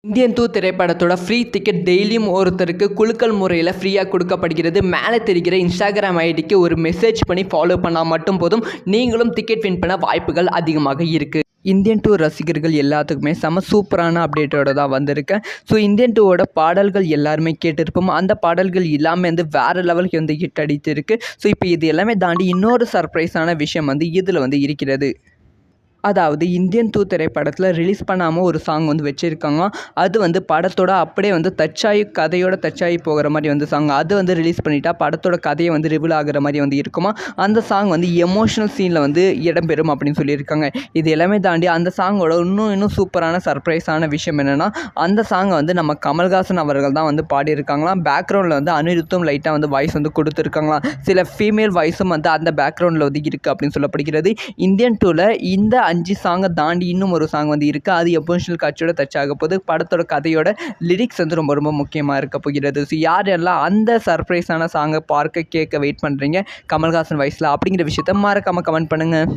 Indian 2 திரைப்படத்தோட free ticket டெய்லியும் ஒருத்தருக்கு குலுக்கல் முறையில் ஃப்ரீயாக கொடுக்கப்படுகிறது. மேலே தெரிகிற இன்ஸ்டாகிராம் ஐடிக்கு ஒரு மெசேஜ் பண்ணி ஃபாலோ பண்ணால் மட்டும் போதும், நீங்களும் டிக்கெட் வின் பண்ண வாய்ப்புகள் அதிகமாக இருக்குது. இந்தியன் 2 ரசிகர்கள் எல்லாத்துக்குமே செம சூப்பரான அப்டேட்டோட தான் வந்திருக்கேன். ஸோ இந்தியன் 2வோட பாடல்கள் எல்லாருமே கேட்டிருப்போம். அந்த பாடல்கள் எல்லாமே வேறு லெவலுக்கு ஹிட் அடித்திருக்கு. ஸோ இப்போ இது எல்லாமே தாண்டி இன்னொரு சர்ப்ரைஸான விஷயம் இதில் இருக்கிறது. அதாவது இந்தியன் 2 திரைப்படத்தில் ரிலீஸ் பண்ணாமல் ஒரு சாங் வச்சுருக்காங்க. அது படத்தோட அப்படியே தச்சாயி கதையோட தச்சாயி போகிற மாதிரி சாங். அது ரிலீஸ் பண்ணிட்டா படத்தோட கதையை ரிவீல் ஆகிற மாதிரி இருக்குமா. அந்த சாங் எமோஷனல் சீனில் இடம்பெறும் அப்படின்னு சொல்லியிருக்காங்க. இது எல்லாமே தாண்டி அந்த சாங்கோட இன்னும் சூப்பரான சர்ப்ரைஸான விஷயம் என்னென்னா, அந்த சாங்கை நம்ம கமல்ஹாசன் அவர்கள் தான் பாடியிருக்காங்களாம். பேக்ரவுண்டில் அனிருத்தும் லைட்டாக வாய்ஸ் கொடுத்துருக்காங்களாம். சில ஃபீமேல் வாய்ஸும் அந்த பேக்ரவுண்டில் இருக்குது அப்படின்னு சொல்லப்படுகிறது. இந்தியன் 2ல் இந்த 5 சாங்கை தாண்டி இன்னும் ஒரு சாங் இருக்குது. அது எமோஷனல் காட்சியோட டச் ஆக போகுது. படத்தோட கதையோட லிரிக்ஸ் ரொம்ப முக்கியமாக இருக்க போகிறது. ஸோ யாரெல்லாம் அந்த சர்ப்ரைஸான சாங்கை பார்க்க கேட்க வெயிட் பண்ணுறீங்க கமல்ஹாசன் வாய்ஸில் அப்படிங்கிற விஷயத்த மறக்காமல் கமெண்ட் பண்ணுங்கள்.